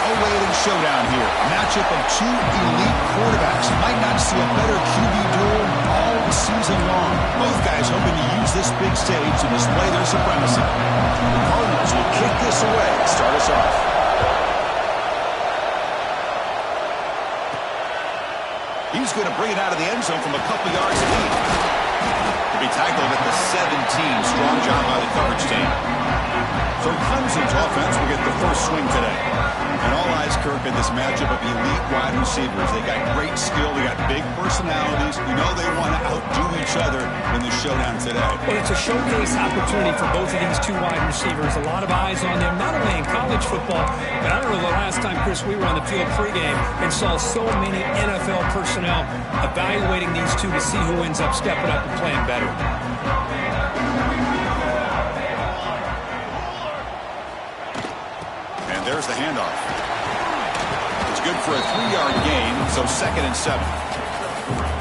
awaiting showdown here. A matchup of two elite quarterbacks. You might not see a better QB duel all season long. Both guys hoping to use this big stage to display their supremacy. The Cardinals will kick this away and start us off. He's going to bring it out of the end zone from a couple yards deep. To be tackled at the 17. Strong job by the coverage team. So Clemson's offense will get the first swing today. And all eyes, Kirk, at this matchup of elite wide receivers. They got great skill. They got big personalities. You know they want to outdo each other in the showdown today. Well, it's a showcase opportunity for both of these two wide receivers. A lot of eyes on them, not only in college football, but I remember the last time, Chris, we were on the field pregame and saw so many NFL personnel evaluating these two to see who ends up stepping up and playing better. And there's the handoff. It's good for a 3-yard gain, so 2nd and 7.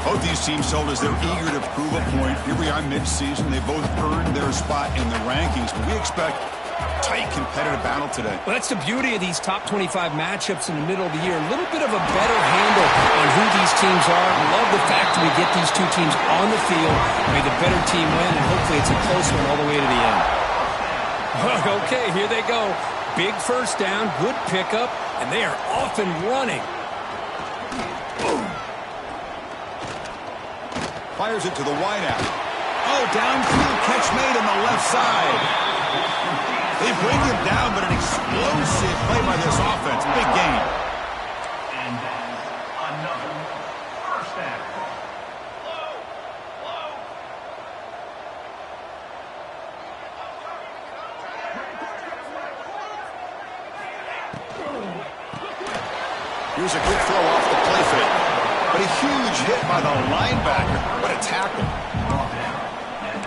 Both these teams told us they're eager to prove a point. Here we are mid-season. They both earned their spot in the rankings, but we expect a tight, competitive battle today. Well, that's the beauty of these top 25 matchups in the middle of the year. A little bit of a better handle on who these teams are. I love the fact that we get these two teams on the field. May the better team win, and hopefully it's a close one all the way to the end. Okay, here they go. Big first down, good pickup, and they are off and running. Fires it to the wideout. Oh, downfield catch made on the left side. They bring him down, but an explosive play by this offense. Big game. And then another first down. Here's a quick throw off the play fake. But a huge hit by the linebacker. What a tackle.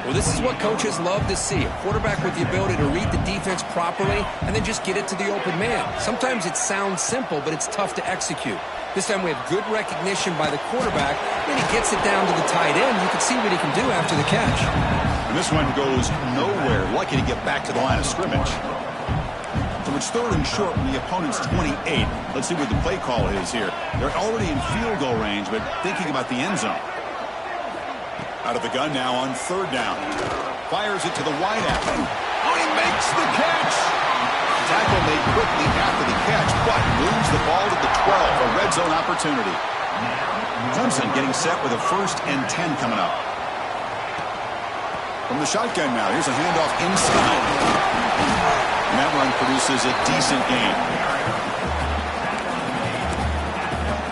Well, this is what coaches love to see. A quarterback with the ability to read the defense properly and then just get it to the open man. Sometimes it sounds simple, but it's tough to execute. This time we have good recognition by the quarterback. Then he gets it down to the tight end. You can see what he can do after the catch. And this one goes nowhere. Lucky to get back to the line of scrimmage. So it's 3rd and short from the opponent's 28. Let's see what the play call is here. They're already in field goal range, but thinking about the end zone. Out of the gun now on 3rd down. Fires it to the wideout. Oh, he makes the catch. Tackle made quickly after the catch, but moves the ball to the 12. A red zone opportunity. Clemson getting set with a 1st and 10 coming up. From the shotgun now, here's a handoff inside. And that run produces a decent gain.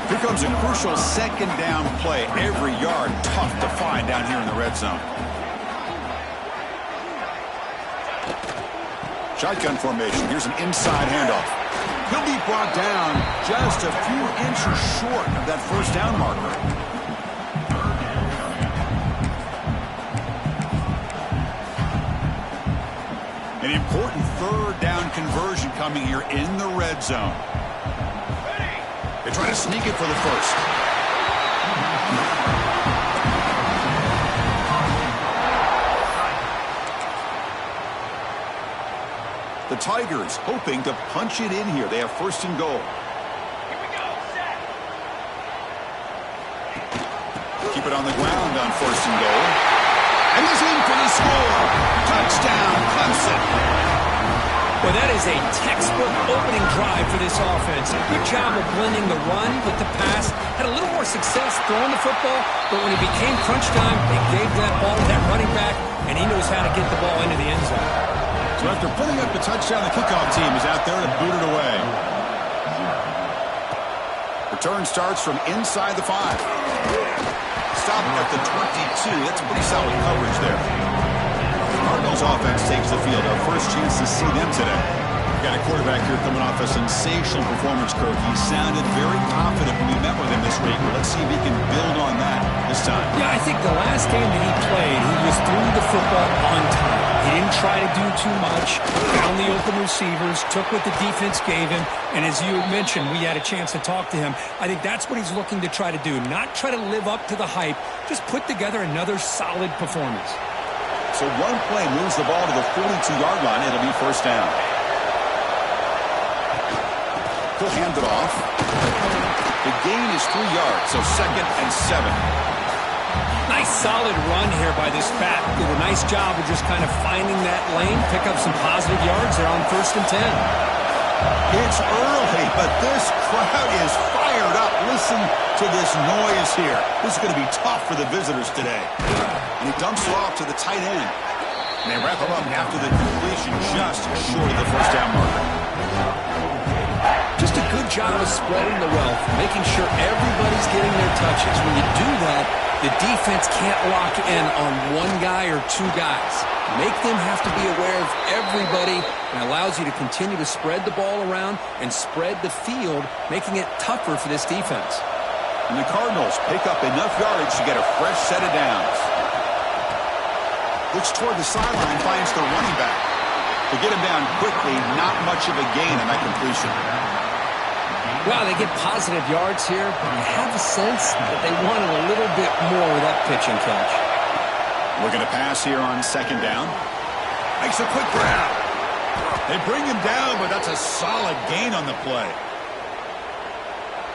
Here comes a crucial 2nd down play. Every yard tough to find down here in the red zone. Shotgun formation. Here's an inside handoff. He'll be brought down just a few inches short of that 1st down marker. An important 3rd down conversion coming here in the red zone. They try to sneak it for the 1st. The Tigers hoping to punch it in here. They have 1st and goal. Keep it on the ground on 1st and goal. And he's in for the score. Touchdown, Clemson. Well, that is a textbook opening drive for this offense. A good job of blending the run with the pass. Had a little more success throwing the football, but when it became crunch time, they gave that ball to that running back, and he knows how to get the ball into the end zone. So after putting up the touchdown, the kickoff team is out there to boot it away. Return starts from inside the 5. Stop at the 22. That's pretty solid coverage there. Cardinals offense takes the field. Our first chance to see them today. We've got a quarterback here coming off a sensational performance, Kirk. He sounded very confident when we met with him this week. Well, let's see if he can build on that this time. Yeah, I think the last game that he played, he just threw the football on time. He didn't try to do too much. Found the open receivers, took what the defense gave him, and as you mentioned, we had a chance to talk to him. I think that's what he's looking to try to do. Not try to live up to the hype. Just put together another solid performance. So one play moves the ball to the 42-yard line. It'll be 1st down. He'll hand it off. The gain is 3 yards, so 2nd and 7. Nice solid run here by this back. Did a nice job of just kind of finding that lane, pick up some positive yards there on 1st and 10. It's early, but this crowd is fired up. Listen to this noise here. This is going to be tough for the visitors today. And he dumps it off to the tight end. And they wrap him up after the completion just short of the 1st down marker. Just a good job of spreading the wealth, making sure everybody's getting their touches. When you do that, the defense can't lock in on one guy or 2 guys. Make them have to be aware of everybody, and allows you to continue to spread the ball around and spread the field, making it tougher for this defense. And the Cardinals pick up enough yardage to get a fresh set of downs. Looks toward the sideline, finds the running back. To get him down quickly, not much of a gain on that completion. Wow, they get positive yards here, but I have a sense that they wanted a little bit more with that pitch and catch. Looking to pass here on 2nd down. Makes a quick grab. They bring him down, but that's a solid gain on the play.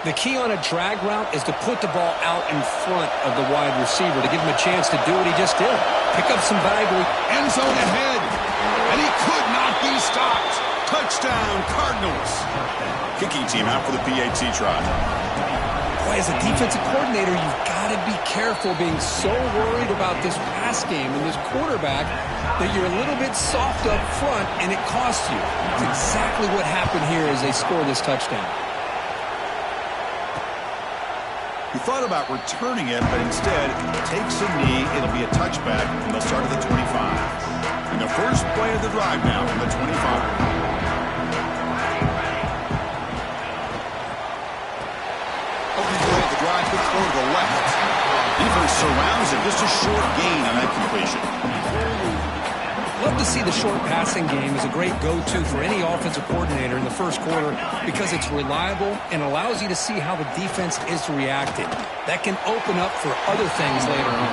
The key on a drag route is to put the ball out in front of the wide receiver to give him a chance to do what he just did. Pick up some valuable. End zone ahead. And he could not be stopped. Touchdown, Cardinals. Kicking team out for the PAT try. Boy, as a defensive coordinator, you've got to be careful being so worried about this pass game and this quarterback that you're a little bit soft up front and it costs you. That's exactly what happened here as they score this touchdown. He thought about returning it, but instead takes a knee. It'll be a touchback, and they'll start at the 25. And the first play of the drive now from the 25. Opening play of the drive, quick throw to the left. Defense surrounds it, just a short gain on that completion. Love to see the short passing game as a great go-to for any offensive coordinator in the first quarter because it's reliable and allows you to see how the defense is reacting. That can open up for other things later on.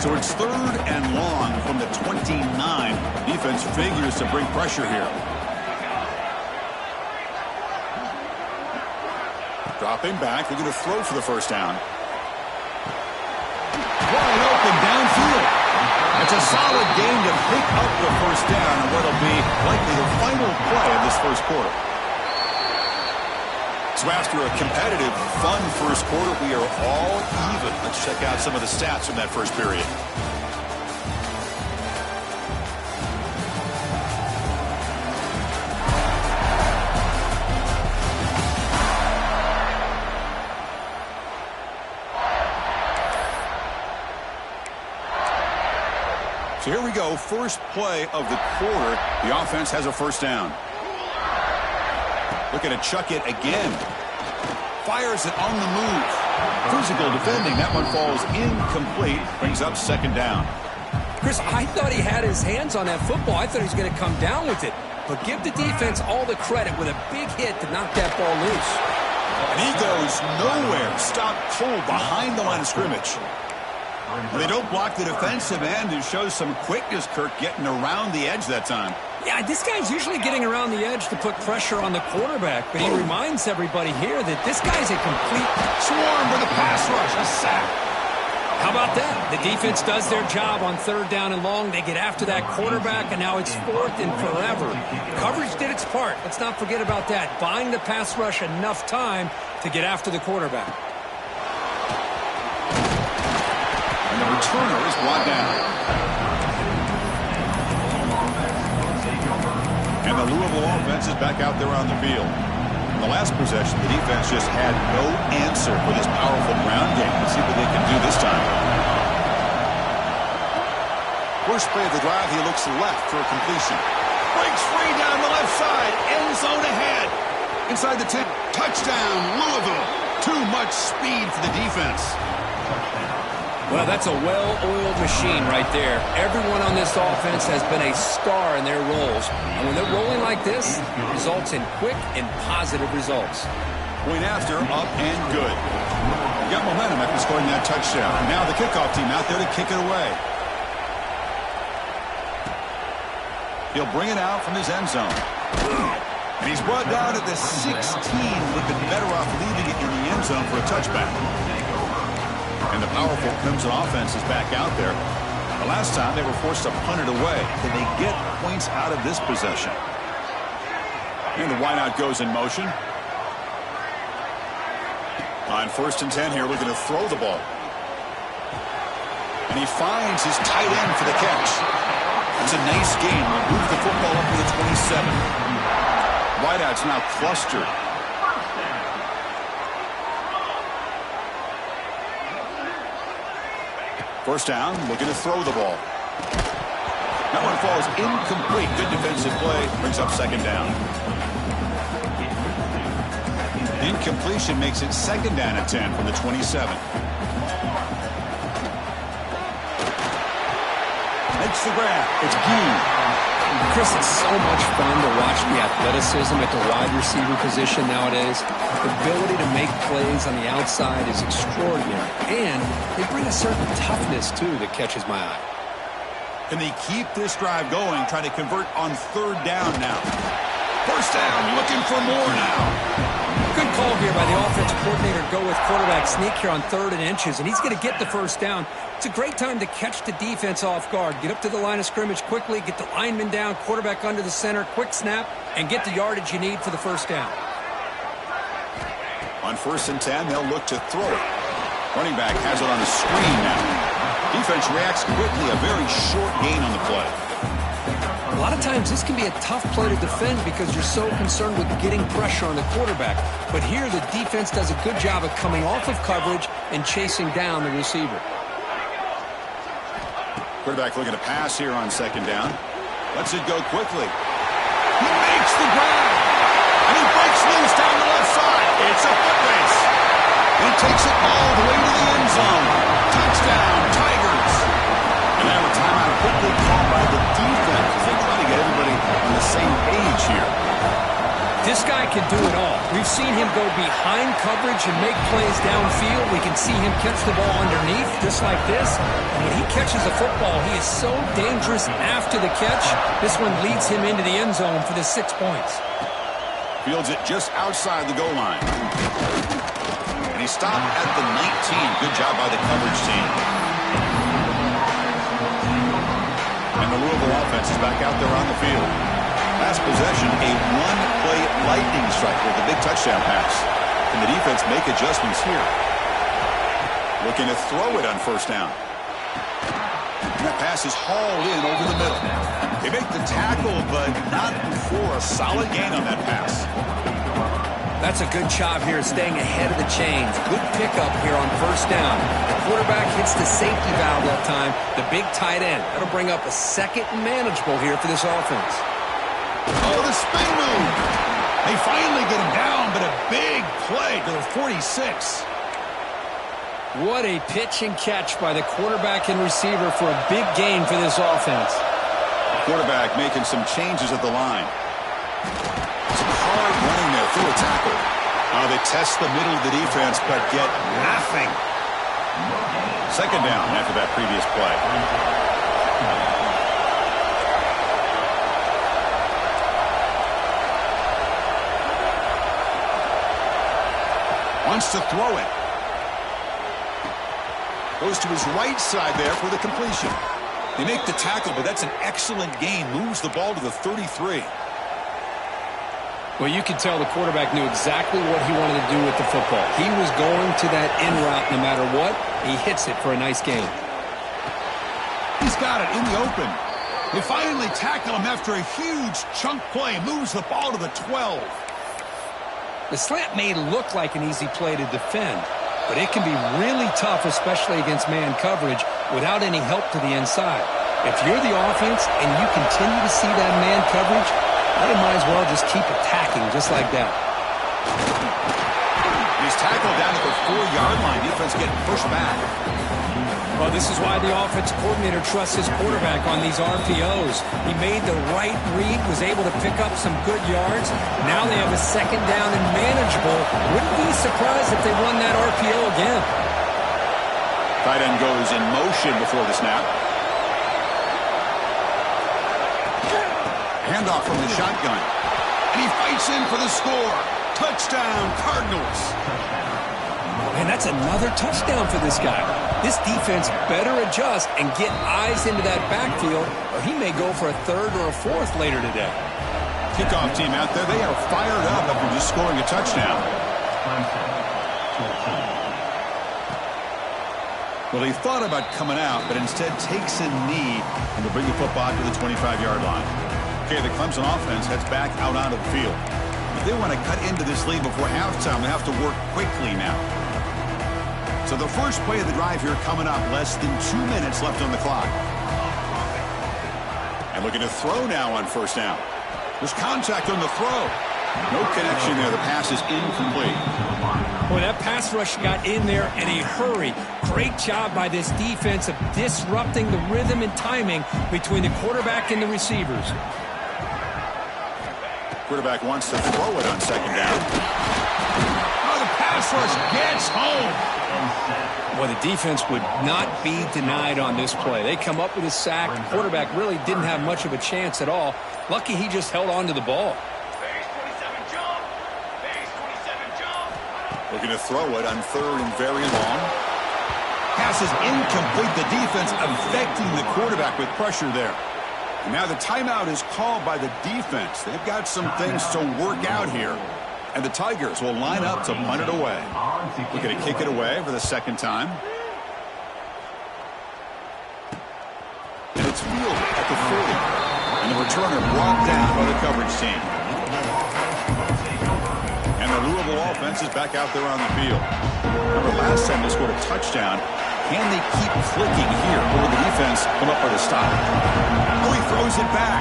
So it's 3rd and long from the 29. Defense figures to bring pressure here. Dropping back, they're going to throw for the 1st down. Wide open downfield. It's a solid game to pick up the 1st down and what'll be likely the final play of this 1st quarter. So after a competitive, fun 1st quarter, we are all even. Let's check out some of the stats from that 1st period. So here we go, first play of the quarter. The offense has a 1st down. Looking to chuck it again. Fires it on the move. Physical defending. That one falls incomplete. Brings up 2nd down. Chris, I thought he had his hands on that football. I thought he was going to come down with it. But give the defense all the credit with a big hit to knock that ball loose. And he goes nowhere. Stopped cold behind the line of scrimmage. They don't block the defensive end who shows some quickness, Kirk, getting around the edge that time. Yeah, this guy's usually getting around the edge to put pressure on the quarterback, but he reminds everybody here that this guy's a complete swarm with a pass rush, a sack. How about that? The defense does their job on 3rd down and long. They get after that quarterback, and now it's 4th and forever. Coverage did its part. Let's not forget about that. Buying the pass rush enough time to get after the quarterback. And the returner is brought down. And the Louisville offense is back out there on the field. In the last possession, the defense just had no answer for this powerful ground game. Let's see what they can do this time. First play of the drive, he looks left for a completion. Breaks free down the left side. End zone ahead. Inside the 10. Touchdown, Louisville. Too much speed for the defense. Well, that's a well-oiled machine right there. Everyone on this offense has been a star in their roles. And when they're rolling like this, it results in quick and positive results. Point after, up and good. You got momentum after scoring that touchdown. Now the kickoff team out there to kick it away. He'll bring it out from his end zone. And he's brought down at the 16. Would have been better off leaving it in the end zone for a touchback. And the powerful Clemson offense is back out there. The last time they were forced to punt it away. Can they get points out of this possession? And the wideout goes in motion. On 1st and 10 here, looking to throw the ball. And he finds his tight end for the catch. It's a nice game. We'll move the football up to the 27. Wideout's now clustered. First down, looking to throw the ball. That one falls incomplete. Good defensive play. Brings up 2nd down. Incompletion makes it 2nd down at 10 from the 27. Makes the grab. It's Gee. Chris, it's so much fun to watch the athleticism at the wide receiver position nowadays. The ability to make plays on the outside is extraordinary. And they bring a certain toughness, too, that catches my eye. Can they keep this drive going, trying to convert on 3rd down now? First down, looking for more now. Good call here by the offensive coordinator to go with quarterback sneak here on 3rd and inches, and he's going to get the first down. It's a great time to catch the defense off guard. Get up to the line of scrimmage quickly, get the lineman down, quarterback under the center, quick snap, and get the yardage you need for the first down. On 1st and 10, they'll look to throw it. Running back has it on the screen now. Defense reacts quickly, a very short gain on the play. A lot of times this can be a tough play to defend because you're so concerned with getting pressure on the quarterback. But here the defense does a good job of coming off of coverage and chasing down the receiver. Quarterback looking to pass here on 2nd down. Lets it go quickly. He makes the grab. And he breaks loose down the left side. It's a foot race. He takes it all the way to the end zone. Touchdown, Tigers. And now a timeout quickly called by the defense as they try to get everybody on the same page here. This guy can do it all. We've seen him go behind coverage and make plays downfield. We can see him catch the ball underneath, just like this. And when he catches the football, he is so dangerous after the catch. This one leads him into the end zone for the 6 points. Fields it just outside the goal line. And he stopped at the 19. Good job by the coverage team. And the Louisville offense is back out there on the field. Last possession, a one-play lightning strike with a big touchdown pass. Can the defense make adjustments here? Looking to throw it on 1st down. And that pass is hauled in over the middle. They make the tackle, but not before a solid gain on that pass. That's a good job here, staying ahead of the chains. Good pickup here on 1st down. The quarterback hits the safety valve that time, the big tight end. That'll bring up a 2nd and manageable here for this offense. Oh, the spin move. They finally get him down, but a big play to the 46. What a pitch and catch by the quarterback and receiver for a big gain for this offense. Quarterback making some changes at the line. Some hard running there through a tackle. They test the middle of the defense, but get nothing. 2nd down after that previous play. Wants to throw it. Goes to his right side there for the completion. They make the tackle, but that's an excellent gain. Moves the ball to the 33. Well, you could tell the quarterback knew exactly what he wanted to do with the football. He was going to that in route no matter what. He hits it for a nice gain. He's got it in the open. They finally tackle him after a huge chunk play. Moves the ball to the 12. The slant may look like an easy play to defend, but it can be really tough, especially against man coverage, without any help to the inside. If you're the offense and you continue to see that man coverage, you might as well just keep attacking just like that. He's tackled down at the 4-yard line. Defense getting pushed back. Well, this is why the offensive coordinator trusts his quarterback on these RPOs. He made the right read, was able to pick up some good yards. Now they have a 2nd down and manageable. Wouldn't be surprised if they run that RPO again. Tight end goes in motion before the snap. Handoff from the shotgun. And he fights in for the score. Touchdown, Cardinals. And that's another touchdown for this guy. This defense better adjust and get eyes into that backfield, or he may go for a third or a fourth later today. Kickoff team out there, they are fired up after just scoring a touchdown. Well, he thought about coming out, but instead takes a knee and will bring the football to the 25-yard line. Okay, the Clemson offense heads back out onto the field. If they want to cut into this lead before halftime, they have to work quickly now. So the first play of the drive here coming up, less than 2 minutes left on the clock. And looking to throw now on first down. There's contact on the throw. No connection there. The pass is incomplete. Boy, that pass rush got in there in a hurry. Great job by this defense of disrupting the rhythm and timing between the quarterback and the receivers. Quarterback wants to throw it on second down. Oh, the pass rush gets home. Boy, the defense would not be denied on this play. They come up with a sack. The quarterback really didn't have much of a chance at all. Lucky he just held on to the ball. Looking to throw it on third and very long. Pass is incomplete. The defense affecting the quarterback with pressure there. And now the timeout is called by the defense. They've got some things to work out here. And the Tigers will line up to punt it away. Looking to kick it away for the second time. And it's fielded at the 40. And the returner brought down by the coverage team. And the Louisville offense is back out there on the field. Remember last time they scored a touchdown. Can they keep clicking here? Or will the defense come up with a stop? Oh, he throws it back.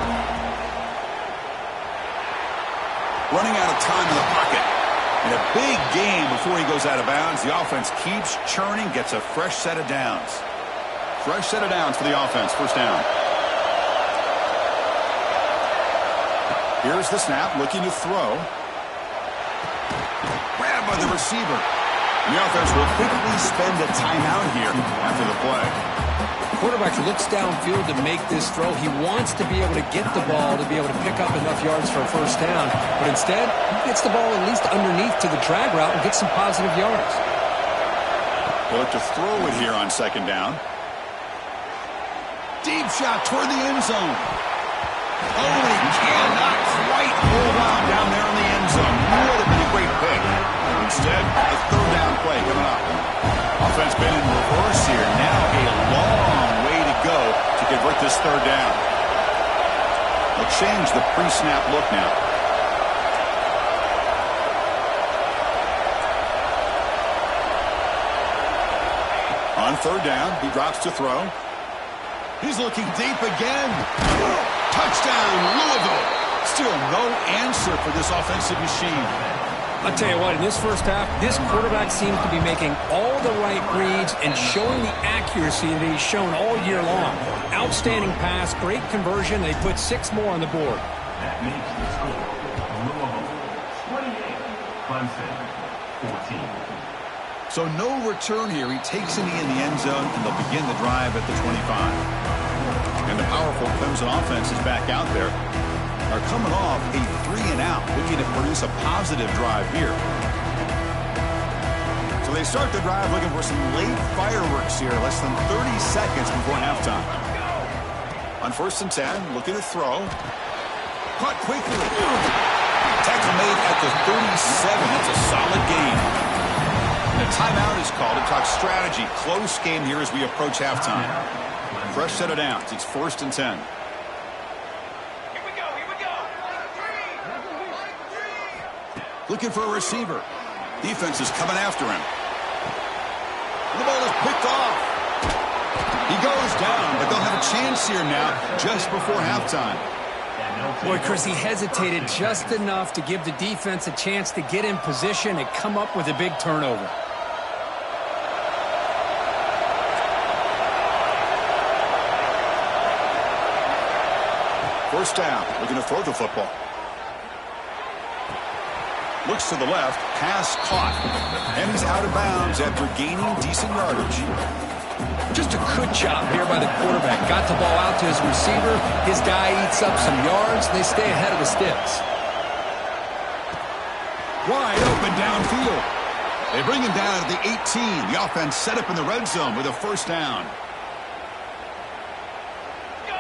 Running out of time in the pocket. And a big game before he goes out of bounds. The offense keeps churning, gets a fresh set of downs. Fresh set of downs for the offense. First down. Here's the snap, looking to throw. Grabbed by the receiver. And the offense will quickly spend a timeout here after the play. The quarterback looks downfield to make this throw. He wants to be able to get the ball to be able to pick up enough yards for a first down. But instead, he gets the ball at least underneath to the drag route and gets some positive yards. They'll look to throw it here on second down. Deep shot toward the end zone. Oh, he cannot quite hold on down there in the end zone. Would have been a great pick. Instead, a third down play coming up. Offense been in reverse here. Now a long way to go to convert this third down. They'll change the pre-snap look now. On third down, he drops to throw. He's looking deep again. Touchdown, Louisville. Still no answer for this offensive machine. I'll tell you what, in this first half, this quarterback seems to be making all the right reads and showing the accuracy that he's shown all year long. Outstanding pass, great conversion. They put 6 more on the board. That makes the score Louisville 28, Clemson 14. So no return here. He takes a knee in the end zone, and they'll begin the drive at the 25. And the powerful Clemson offense is back out there. Are coming off a 3-and-out, looking to produce a positive drive here. So they start the drive looking for some late fireworks here, less than 30 seconds before halftime. On first and 10, looking to throw. Caught quickly. Tackle made at the 37. That's a solid gain. And a timeout is called to talk strategy. Close game here as we approach halftime. Fresh set of downs. It's first and 10. Looking for a receiver. Defense is coming after him. The ball is picked off. He goes down, but they'll have a chance here now just before halftime. Boy, Chris, he hesitated just enough to give the defense a chance to get in position and come up with a big turnover. First down, looking to throw the football. Looks to the left, pass caught. And he's out of bounds after gaining decent yardage. Just a good job here by the quarterback. Got the ball out to his receiver. His guy eats up some yards. They stay ahead of the sticks. Wide open downfield. They bring him down at the 18. The offense set up in the red zone with a first down.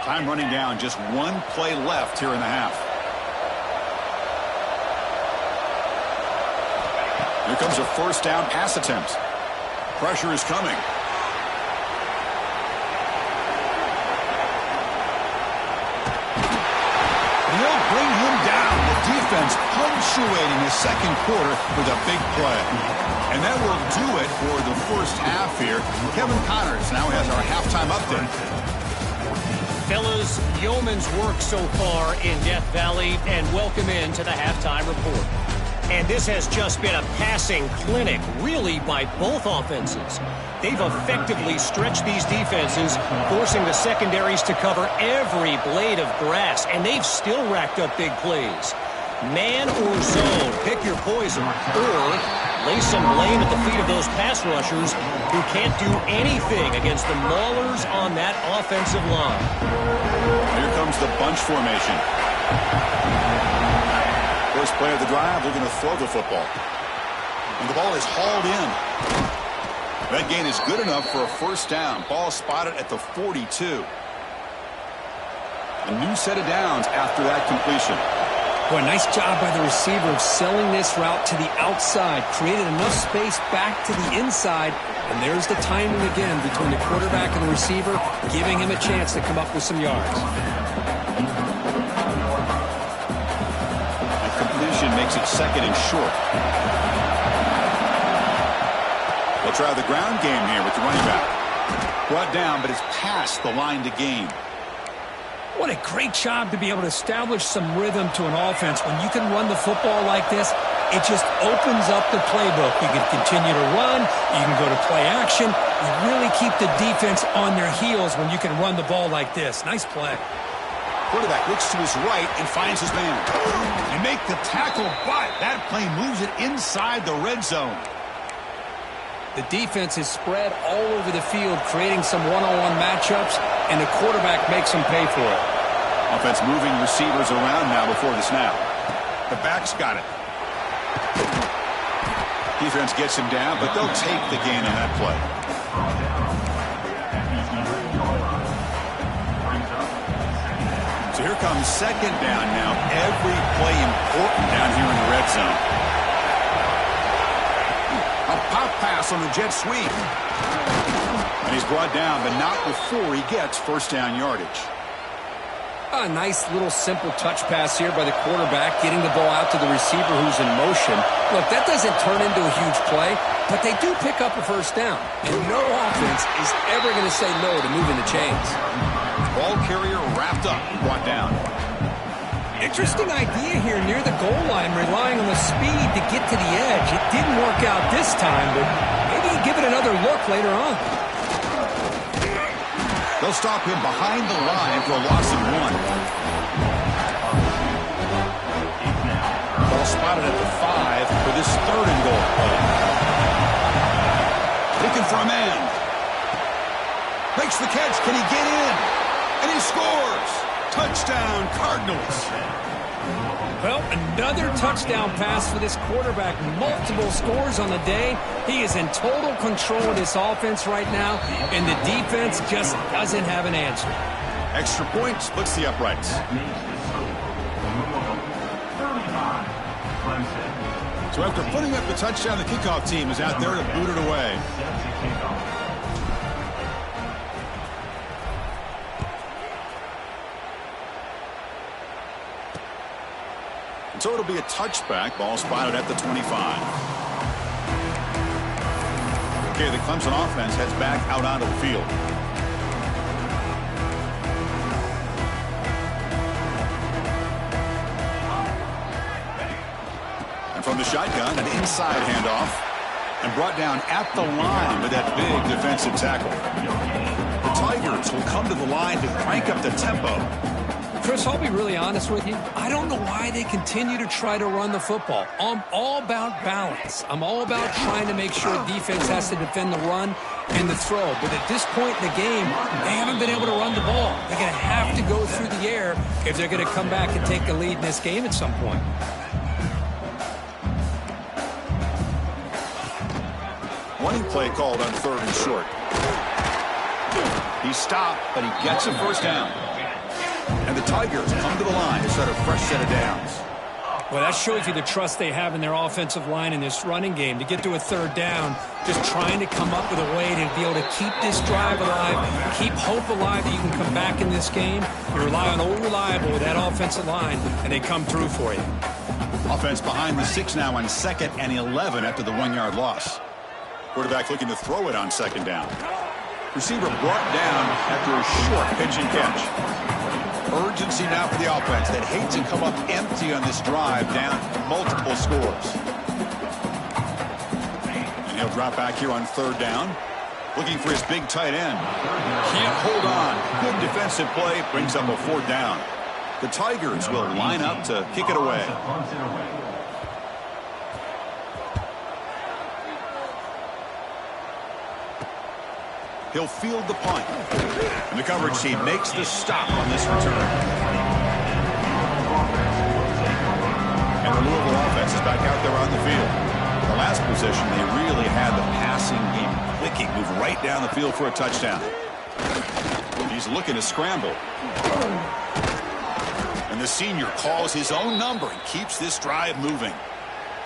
Time running down. Just one play left here in the half. Here comes a first down pass attempt. Pressure is coming. They'll bring him down. The defense punctuating the second quarter with a big play. And that will do it for the first half here. Kevin Connors now has our halftime update. Fellas, yeoman's work so far in Death Valley, and welcome in to the halftime report. And this has just been a passing clinic, really, by both offenses. They've effectively stretched these defenses, forcing the secondaries to cover every blade of grass, and they've still racked up big plays. Man or zone, pick your poison, or lay some blame at the feet of those pass rushers who can't do anything against the maulers on that offensive line. Here comes the bunch formation. First play of the drive, they're going to throw the football. And the ball is hauled in. That gain is good enough for a first down. Ball spotted at the 42. A new set of downs after that completion. Boy, nice job by the receiver of selling this route to the outside. Created enough space back to the inside. And there's the timing again between the quarterback and the receiver, giving him a chance to come up with some yards. That completion makes it second and short. They'll try the ground game here with the running back. Brought down, but it's past the line to gain. What a great job to be able to establish some rhythm to an offense. When you can run the football like this, it just opens up the playbook. You can continue to run. You can go to play action. You really keep the defense on their heels when you can run the ball like this. Nice play. Quarterback looks to his right and finds his man. And make the tackle, but that play moves it inside the red zone. The defense is spread all over the field, creating some one-on-one matchups, and the quarterback makes them pay for it. Offense moving receivers around now before the snap. The back's got it. Defense gets him down, but they'll take the gain on that play. So here comes second down now. Every play important down here in the red zone. A pop pass on the jet sweep. And he's brought down, but not before he gets first down yardage. A nice little simple touch pass here by the quarterback, getting the ball out to the receiver who's in motion. Look, that doesn't turn into a huge play, but they do pick up a first down. And no offense is ever going to say no to moving the chains. Ball carrier wrapped up, brought down. Interesting idea here near the goal line, relying on the speed to get to the edge. It didn't work out this time, but maybe give it another look later on. They'll stop him behind the line for a loss of 1. Ball spotted at the 5 for this third and goal. Looking for a man. Makes the catch. Can he get in? And he scores. Touchdown, Cardinals. Well, another touchdown pass for this quarterback. Multiple scores on the day. He is in total control of this offense right now, and the defense just doesn't have an answer. Extra point splits the uprights. So after putting up the touchdown, the kickoff team is out there to boot it away. And so it'll be a touchback. Ball spotted at the 25. Okay, the Clemson offense heads back out onto the field. And from the shotgun, an inside handoff. And brought down at the line with that big defensive tackle. The Tigers will come to the line to crank up the tempo. Chris, I'll be really honest with you. I don't know why they continue to try to run the football. I'm all about balance. I'm all about trying to make sure defense has to defend the run and the throw. But at this point in the game, they haven't been able to run the ball. They're going to have to go through the air if they're going to come back and take the lead in this game at some point. Running play called on 3rd and short. He stopped, but he gets a first down. And the Tigers come to the line to start a fresh set of downs. Well, that shows you the trust they have in their offensive line in this running game. To get to a 3rd down, just trying to come up with a way to be able to keep this drive alive, keep hope alive that you can come back in this game. You rely on old reliable with that offensive line, and they come through for you. Offense behind the 6 now on 2nd and 11 after the 1-yard loss. Quarterback looking to throw it on 2nd down. Receiver brought down after a short pitch and catch. Urgency now for the offense that hates to come up empty on this drive, down multiple scores. And he'll drop back here on 3rd down. Looking for his big tight end. Can't hold on. Good defensive play. Brings up a 4th down. The Tigers will line up to kick it away. He'll field the punt. And the coverage team makes the stop on this return. And the Louisville offense is back out there on the field. In the last possession, they really had the passing game clicking. Move right down the field for a touchdown. He's looking to scramble. And the senior calls his own number and keeps this drive moving.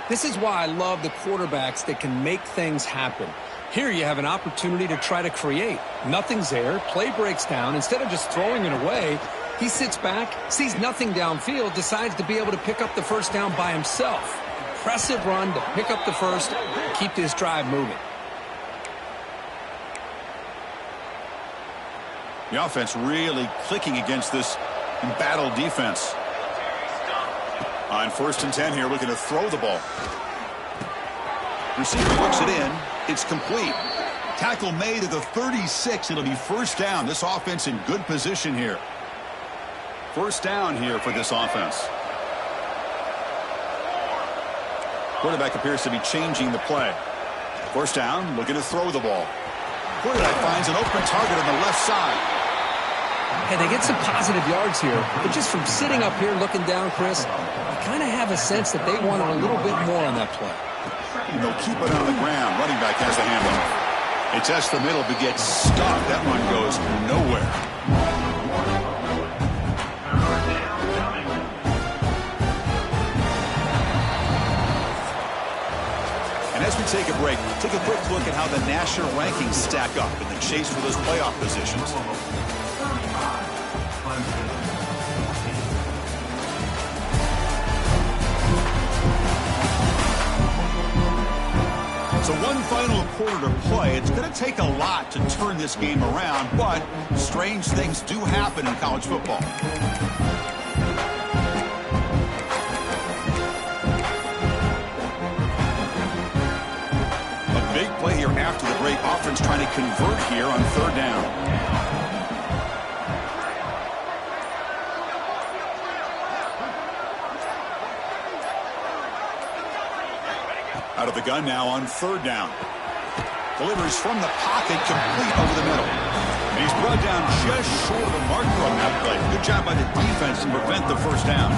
This is why I love the quarterbacks that can make things happen. Here you have an opportunity to try to create. Nothing's there. Play breaks down. Instead of just throwing it away, he sits back, sees nothing downfield, decides to be able to pick up the first down by himself. Impressive run to pick up the first, keep this drive moving. The offense really clicking against this embattled defense. On 1st and 10 here, looking to throw the ball. Receiver looks it in. It's complete. Tackle made at the 36. It'll be 1st down. This offense in good position here. 1st down here for this offense. Quarterback appears to be changing the play. 1st down, looking to throw the ball. Quarterback finds an open target on the left side. Hey, they get some positive yards here, but just from sitting up here looking down, Chris, I kind of have a sense that they wanted a little bit more on that play. And they'll keep it on the ground. Running back has the handoff. It tests the middle, but gets stuck. That run goes nowhere. And as we take a break, take a quick look at how the national rankings stack up in the chase for those playoff positions. So one final quarter to play. It's going to take a lot to turn this game around, but strange things do happen in college football. A big play here after the break. Offense trying to convert here on 3rd down. Out of the gun now on 3rd down. Delivers from the pocket, complete over the middle. And he's brought down just short of the marker on that play. Good job by the defense to prevent the 1st down.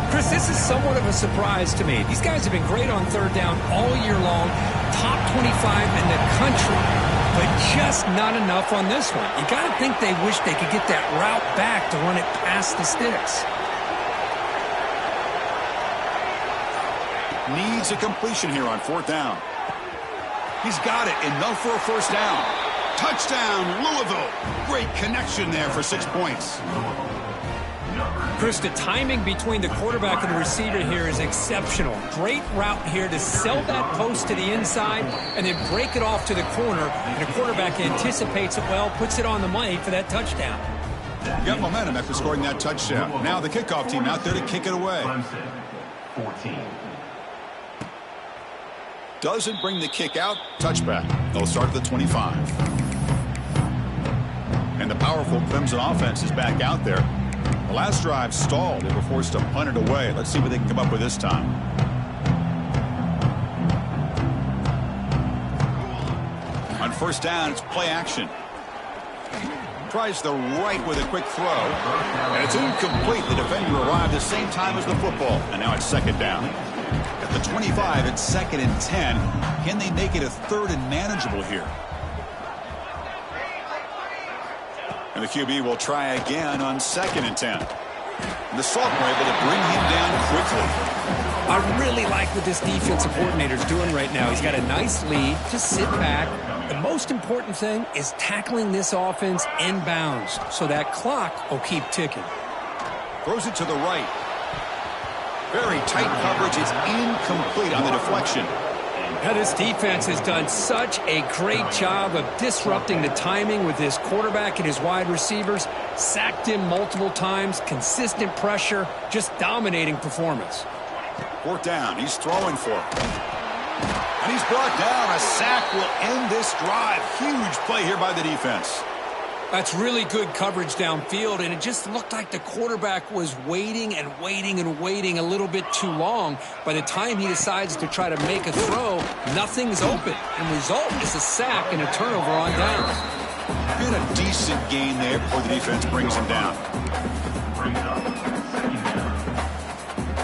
Chris, this is somewhat of a surprise to me. These guys have been great on 3rd down all year long. Top 25 in the country. But just not enough on this one. You got to think they wish they could get that route back to run it past the sticks. Needs a completion here on 4th down. He's got it. Enough for a 1st down. Touchdown, Louisville. Great connection there for 6 points. Chris, the timing between the quarterback and the receiver here is exceptional. Great route here to sell that post to the inside and then break it off to the corner. And the quarterback anticipates it well, puts it on the money for that touchdown. Got momentum after scoring that touchdown. Now the kickoff team out there to kick it away. 14. Doesn't bring the kick out. Touchback. They'll start at the 25. And the powerful Clemson offense is back out there. The last drive stalled. They were forced to punt it away. Let's see what they can come up with this time. On first down, it's play action. Tries the right with a quick throw. And it's incomplete. The defender arrived at the same time as the football. And now it's second down. At the 25, it's 2nd and 10. Can they make it a 3rd and manageable here? And the QB will try again on 2nd and 10. And the sophomore able to bring him down quickly. I really like what this defensive coordinator is doing right now. He's got a nice lead. Just sit back. The most important thing is tackling this offense inbounds so that clock will keep ticking. Throws it to the right. Very tight coverage. It's incomplete on the deflection. Now, this defense has done such a great job of disrupting the timing with his quarterback and his wide receivers. Sacked him multiple times. Consistent pressure. Just dominating performance. 4th down. He's throwing for it. And he's brought down. A sack will end this drive. Huge play here by the defense. That's really good coverage downfield, and it just looked like the quarterback was waiting and waiting and waiting a little bit too long. By the time he decides to try to make a throw, nothing's open. And the result is a sack and a turnover on downs. Good, a decent gain there before the defense brings him down.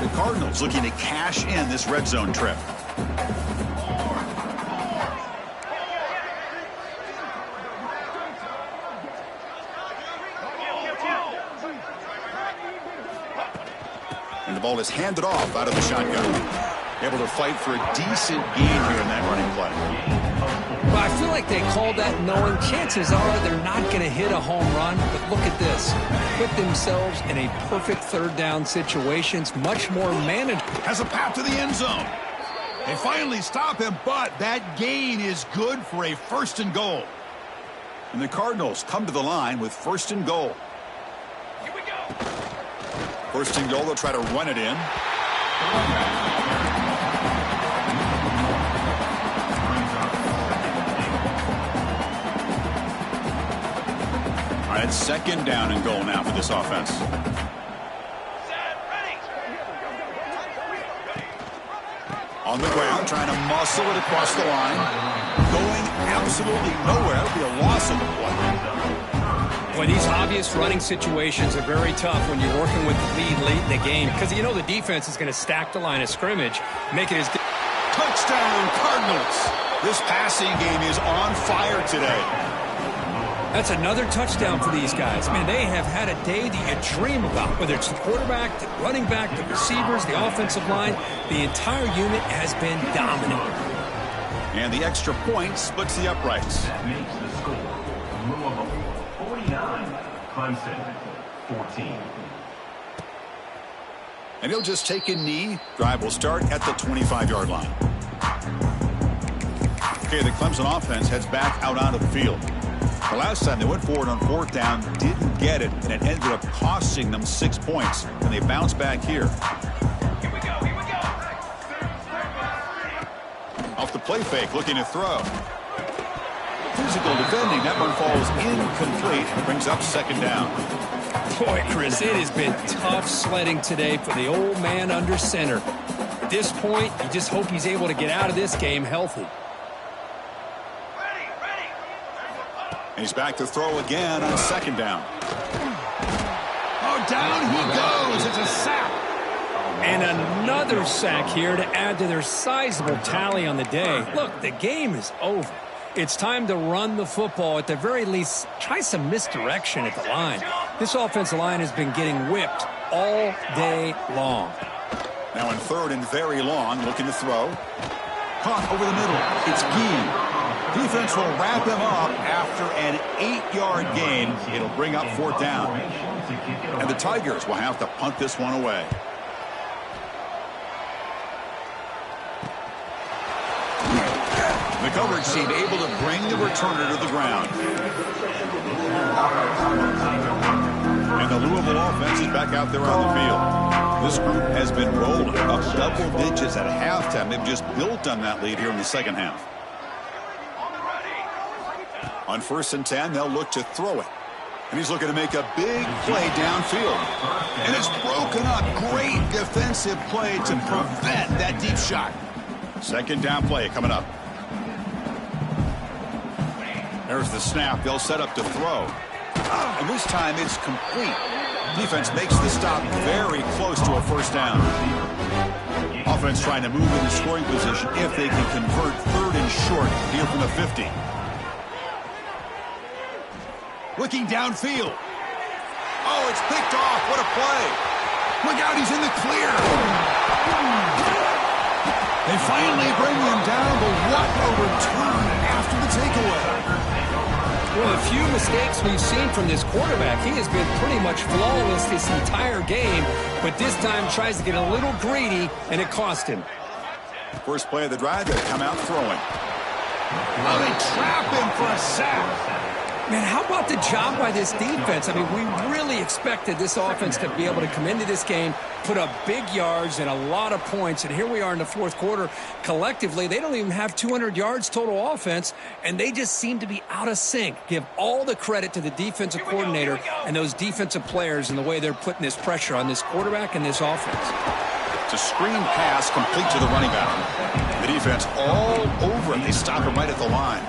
The Cardinals looking to cash in this red zone trip. And the ball is handed off out of the shotgun. Able to fight for a decent gain here in that running play. Well, I feel like they called that knowing chances are they're not going to hit a home run. But look at this. Put themselves in a perfect 3rd down situations. Much more manageable. Has a path to the end zone. They finally stop him, but that gain is good for a 1st and goal. And the Cardinals come to the line with 1st and goal. 1st and goal, they'll try to run it in. All right, 2nd down and goal now for this offense. On the ground, trying to muscle it across the line. Going absolutely nowhere. It'll be a loss of the play. Boy, these obvious running situations are very tough when you're working with the lead late in the game because you know the defense is going to stack the line of scrimmage, make it as... Touchdown, Cardinals. This passing game is on fire today. That's another touchdown for these guys. Man, they have had a day that you dream about, whether it's the quarterback, the running back, the receivers, the offensive line. The entire unit has been dominant. And the extra point splits the uprights. That makes the score. Louisville 49, Clemson 14. And he'll just take a knee. Drive will start at the 25-yard line. Okay, the Clemson offense heads back out onto the field. The last time they went forward on 4th down, didn't get it, and it ended up costing them 6 points. And they bounce back here. Here we go. Off the play fake, looking to throw. Physical defending. That one falls incomplete. Brings up 2nd down. Boy, Chris, it has been tough sledding today for the old man under center. At this point, you just hope he's able to get out of this game healthy. And he's back to throw again on 2nd down. Oh, down he goes. It's a sack. And another sack here to add to their sizable tally on the day. Look, the game is over. It's time to run the football. At the very least, try some misdirection at the line. This offensive line has been getting whipped all day long. Now in 3rd and very long, looking to throw. Caught over the middle. It's Gee. Defense will wrap him up after an 8-yard gain. It'll bring up 4th down. And the Tigers will have to punt this one away. The coverage team able to bring the returner to the ground. And the Louisville offense is back out there on the field. This group has been rolling up double digits at halftime. They've just built on that lead here in the 2nd half. On 1st and 10, they'll look to throw it. And he's looking to make a big play downfield. And it's broken up. Great defensive play to prevent that deep shot. 2nd down play coming up. There's the snap. They'll set up to throw. And this time it's complete. Defense makes the stop very close to a first down. Offense trying to move into scoring position if they can convert 3rd and short here from the 50. Looking downfield. Oh, it's picked off. What a play. Look out, he's in the clear. They finally bring him down, but what a return after the takeaway. Well, a few mistakes we've seen from this quarterback. He has been pretty much flawless this entire game, but this time tries to get a little greedy, and it cost him. First play of the drive, they come out throwing. Oh, they trap him for a sack. Man, how about the job by this defense? I mean, we really expected this offense to be able to come into this game, put up big yards and a lot of points, and here we are in the 4th quarter. Collectively, they don't even have 200 yards total offense, and they just seem to be out of sync. Give all the credit to the defensive coordinator and those defensive players and the way they're putting this pressure on this quarterback and this offense. It's a screen pass complete to the running back. The defense all over it. They stop him right at the line.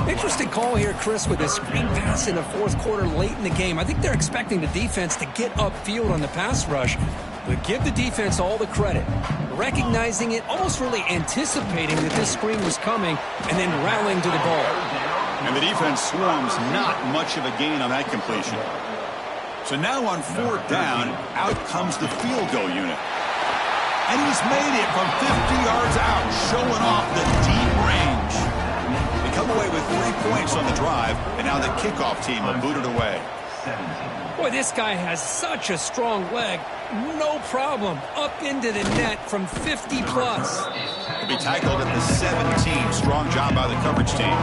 Interesting call here, Chris, with a screen pass in the 4th quarter late in the game. I think they're expecting the defense to get upfield on the pass rush, but give the defense all the credit. Recognizing it, almost really anticipating that this screen was coming, and then rallying to the ball. And the defense swarms, not much of a gain on that completion. So now on 4th down, out comes the field goal unit. And he's made it from 50 yards out, showing off the deep range. They come away with 3 points on the drive, and now the kickoff team will boot it away. Boy, this guy has such a strong leg. No problem. Up into the net from 50 plus. He'll be tackled at the 17. Strong job by the coverage team.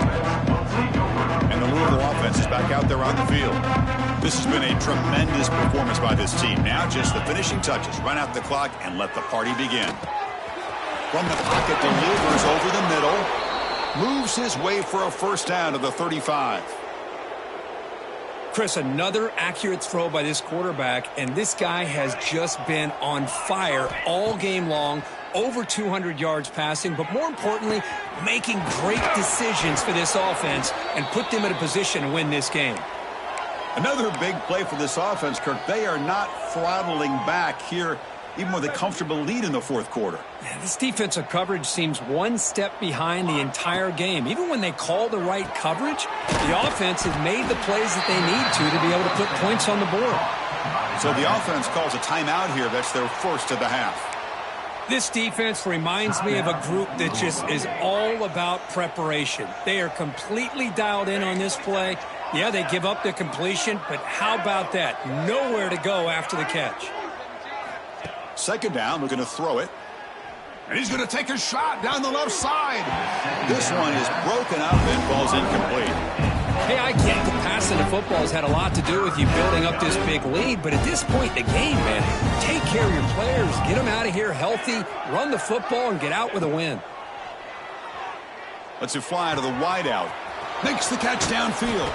And the Louisville offense is back out there on the field. This has been a tremendous performance by this team. Now just the finishing touches. Run out the clock and let the party begin. From the pocket, delivers over the middle. Moves his way for a first down to the 35. Chris, another accurate throw by this quarterback, and this guy has just been on fire all game long. Over 200 yards passing, but more importantly, making great decisions for this offense and put them in a position to win this game. Another big play for this offense, Kirk. They are not throttling back here, even with a comfortable lead in the 4th quarter. Man, this defensive coverage seems one step behind the entire game. Even when they call the right coverage, the offense has made the plays that they need to be able to put points on the board. So the offense calls a timeout here. That's their first of the half. This defense reminds me of a group that just is all about preparation. They are completely dialed in on this play. Yeah, they give up the completion, but how about that? Nowhere to go after the catch. 2nd down, looking to throw it. And he's going to take a shot down the left side. This one is broken up and falls incomplete. Hey, I get the passing of football has had a lot to do with you building up this big lead, but at this point in the game, man, take care of your players, get them out of here healthy, run the football, and get out with a win. Lets it fly to the wideout. Makes the catch downfield.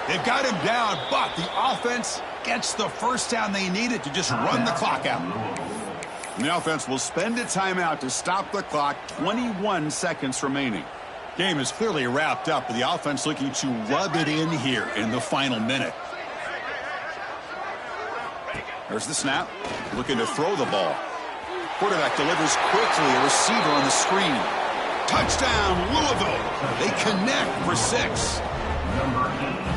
They've got him down, but the offense gets the first down they needed to just run the clock out. And the offense will spend a timeout to stop the clock. 21 seconds remaining. Game is clearly wrapped up, but the offense looking to rub it in here in the final minute. There's the snap. Looking to throw the ball. Quarterback delivers quickly. A receiver on the screen. Touchdown, Louisville. They connect for 6.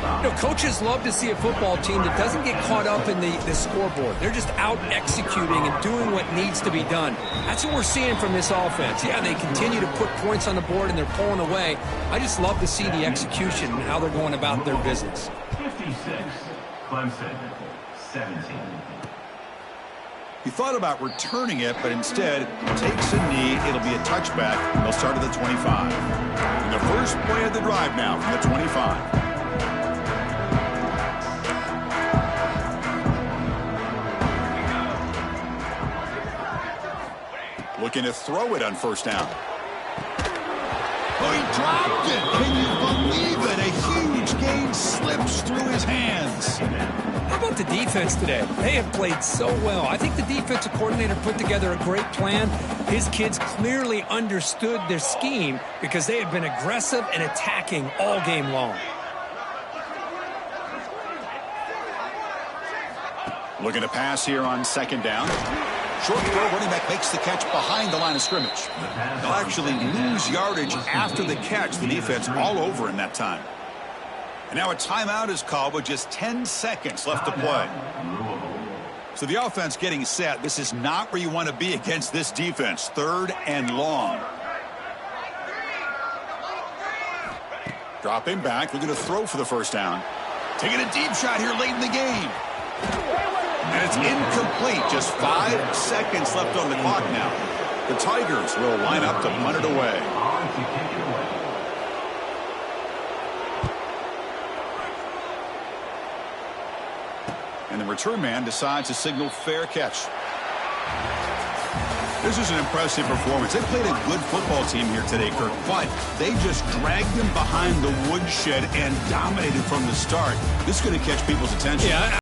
You know, coaches love to see a football team that doesn't get caught up in the scoreboard. They're just out executing and doing what needs to be done. That's what we're seeing from this offense. Yeah, they continue to put points on the board and they're pulling away. I just love to see the execution and how they're going about their business. 56, Clemson, 17. He thought about returning it, but instead takes a knee. It'll be a touchback. They'll start at the 25. And the first play of the drive now from the 25. Looking to throw it on first down. Oh, he dropped it. Can you believe it? A huge gain slips through his hands. How about the defense today? They have played so well. I think the defensive coordinator put together a great plan. His kids clearly understood their scheme because they have been aggressive and attacking all game long. Looking to pass here on second down. Short throw, running back makes the catch behind the line of scrimmage. They'll actually lose yardage after the catch. The defense all over in that time. And now a timeout is called with just 10 seconds left to play. So the offense getting set. This is not where you want to be against this defense. 3rd and long. Dropping back, looking to throw for the first down. Taking a deep shot here late in the game. And it's incomplete. Just 5 seconds left on the clock now. The Tigers will line up to punt it away. And the return man decides to signal fair catch. This is an impressive performance. They played a good football team here today, Kirk, but they just dragged them behind the woodshed and dominated from the start. This is going to catch people's attention. Yeah,